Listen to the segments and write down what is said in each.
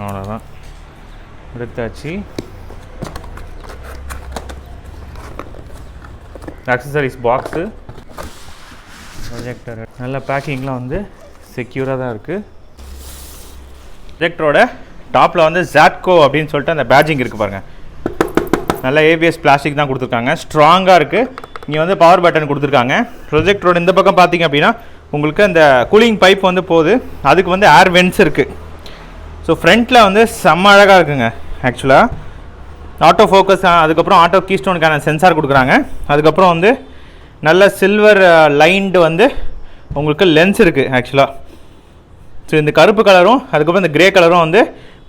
அவ்வளோதான், எடுத்தாச்சு. Accessories box, projector நல்ல பேக்கிங்லாம் வந்து செக்யூராக தான் இருக்குது. ப்ரொஜெக்டரோட டாப்பில் வந்து ஜாட்கோ அப்படின்னு சொல்லிட்டு அந்த பேட்ஜிங் இருக்குது பாருங்கள். நல்ல ஏபிஎஸ் பிளாஸ்டிக் தான் கொடுத்துருக்காங்க, ஸ்ட்ராங்காக இருக்குது. இங்கே வந்து பவர் பட்டன் கொடுத்துருக்காங்க. ப்ரொஜெக்டரோட இந்த பக்கம் பார்த்தீங்க அப்படின்னா உங்களுக்கு அந்த கூலிங் பைப் வந்து போகுது, அதுக்கு வந்து ஏர் வென்ட்ஸ் இருக்குது. ஸோ ஃப்ரண்ட்டில் வந்து செம்ம அழகாக இருக்குங்க. ஆக்சுவலாக ஆட்டோ ஃபோக்கஸ், அதுக்கப்புறம் ஆட்டோ கீஸ்டோனுக்கான சென்சார் கொடுக்குறாங்க. அதுக்கப்புறம் வந்து நல்ல சில்வர் லைன்டு வந்து உங்களுக்கு லென்ஸ் இருக்குது ஆக்சுவலாக. ஸோ இந்த கருப்பு கலரும் அதுக்கப்புறம் இந்த கிரே கலரும் வந்து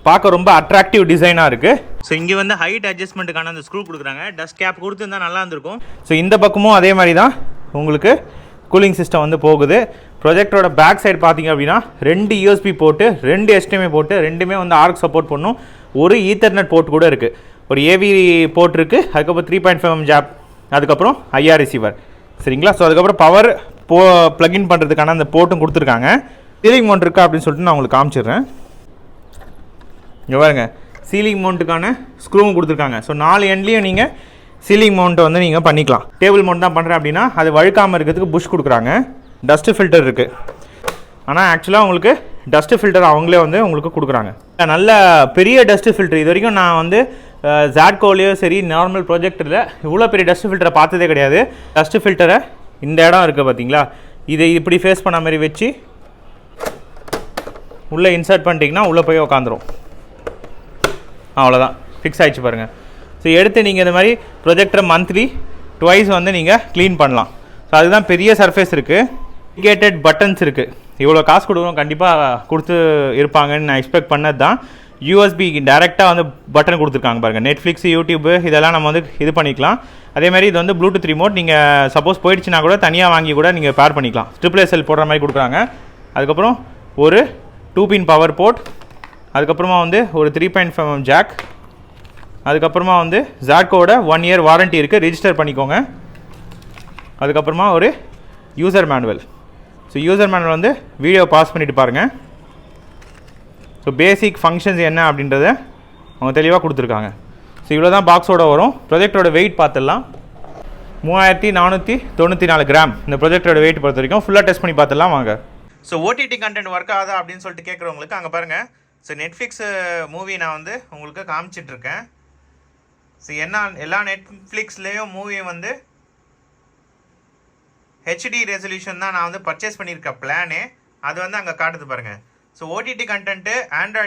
பார்க்க ரொம்ப அட்ராக்டிவ் டிசைனாக இருக்குது. ஸோ இங்கே வந்து ஹைட் அட்ஜஸ்ட்மெண்ட்டுக்கான அந்த ஸ்க்ரூ கொடுக்குறாங்க. டஸ்ட் கேப் கொடுத்துருந்தா நல்லா இருந்திருக்கும். ஸோ இந்த பக்கமும் அதே மாதிரி தான் உங்களுக்கு கூலிங் சிஸ்டம் வந்து போகுது. ப்ரொஜெக்டரோட பேக் சைடு பார்த்தீங்க அப்படின்னா 2 USB போட்டு 2 HDMI போட்டு, ரெண்டுமே வந்து ஆர்க் சப்போர்ட் பண்ணும். ஒரு ஈத்தர்நெட் போர்ட் கூட இருக்குது, ஒரு AV போர்ட் இருக்குது, அதுக்கப்புறம் 3.5mm ஜாப், அதுக்கப்புறம் IR ரிசீவர். சரிங்களா? ஸோ அதுக்கப்புறம் பவர் ப்ளக்இன் பண்ணுறதுக்கான அந்த போர்ட்டும் கொடுத்துருக்காங்க. சீலிங் மவுண்ட் இருக்கா அப்படின்னு சொல்லிட்டு நான் உங்களுக்கு காமிச்சிடுறேன். இங்கே பாருங்க, சீலிங் மவுண்ட்டுக்கான ஸ்க்ரூவும் கொடுத்துருக்காங்க. ஸோ 4 எண்ட்லேயும் நீங்கள் சீலிங் மவுண்ட்டை வந்து நீங்கள் பண்ணிக்கலாம். டேபிள் மவுண்ட் தான் பண்ணுறேன் அப்படின்னா அது வழுக்காமல் இருக்கிறதுக்கு புஷ் கொடுக்குறாங்க. டஸ்ட்டு ஃபில்டர் இருக்குது, ஆனால் ஆக்சுவலாக உங்களுக்கு டஸ்ட்டு ஃபில்டர் அவங்களே வந்து உங்களுக்கு கொடுக்குறாங்க. நல்ல பெரிய டஸ்ட்டு ஃபில்டர். இது வரைக்கும் நான் வந்து ஜாட்கோலையோ சரி நார்மல் ப்ரொஜெக்டரில் இவ்வளோ பெரிய டஸ்ட்டு ஃபில்டரை பார்த்ததே கிடையாது. டஸ்ட்டு ஃபில்டரை இந்த இடம் இருக்குது பார்த்தீங்களா, இதை இப்படி ஃபேஸ் பண்ண மாதிரி வச்சு உள்ளே இன்சர்ட் பண்ணிட்டீங்கன்னா உள்ளே போய் உக்காந்துரும். அவ்வளோதான், ஃபிக்ஸ் ஆகிடுச்சு பாருங்கள். ஸோ எடுத்து நீங்கள் இந்த மாதிரி ப்ரொஜெக்டரை மந்த்லி ட்வைஸ் வந்து நீங்கள் க்ளீன் பண்ணலாம். ஸோ அதுதான் பெரிய சர்ஃபேஸ் இருக்குது, இண்டிகேட்டட் பட்டன்ஸ் இருக்குது. இவ்வளோ காசு கொடுக்குறோம், கண்டிப்பாக கொடுத்து இருப்பாங்கன்னு நான் எக்ஸ்பெக்ட் பண்ணது தான். USB டேரெக்டாக வந்து பட்டன் கொடுத்துருக்காங்க பாருங்கள். நெட்ஃப்ளிக்ஸ், யூடியூப்பு இதெல்லாம் நம்ம வந்து இது பண்ணிக்கலாம். அதேமாதிரி இது வந்து ப்ளூடூத் ரிமோட். நீங்கள் சப்போஸ் போயிடுச்சுன்னா கூட தனியாக வாங்கி கூட நீங்கள் பேர் பண்ணிக்கலாம். SSL போடுற மாதிரி கொடுக்குறாங்க. அதுக்கப்புறம் ஒரு 2-pin பவர் போர்ட், அதுக்கப்புறமா வந்து ஒரு 3.5mm ஜாக், அதுக்கப்புறமா வந்து ஜாட்கோட 1 year வாரண்ட்டி இருக்குது, ரிஜிஸ்டர் பண்ணிக்கோங்க. அதுக்கப்புறமா ஒரு user manual. So user manual வந்து வீடியோ பாஸ் பண்ணிவிட்டு பாருங்கள். ஸோ பேசிக் ஃபங்க்ஷன்ஸ் என்ன அப்படின்றத அவங்க தெளிவாக கொடுத்துருக்காங்க. ஸோ இவ்வளோ தான் பாக்ஸோட வரும். ப்ரொஜெக்டரோட வெயிட் பார்த்துடலாம். 3494 கிராம் இந்த ப்ரொஜெக்டரோட வெயிட் பொறுத்த வரைக்கும். ஃபுல்லாக டெஸ்ட் பண்ணி பார்த்துடலாம் வாங்க. ஸோ OTT கண்டென்ட் ஒர்க் ஆகுதா அப்படின்னு சொல்லிட்டு கேட்குறவங்களுக்கு அங்கே பாருங்கள். ஸோ நெட்ஃப்ளிக்ஸ் மூவி நான் வந்து உங்களுக்கு காமிச்சிட்ருக்கேன். ஸோ எல்லா நெட்ஃப்ளிக்ஸ்லேயும் மூவி வந்து HD ரெசல்யூஷன் தான் நான் வந்து பர்ச்சேஸ் பண்ணியிருக்க பிளானே, அது வந்து அங்கே காட்டுது பாருங்கள். So OTT content Android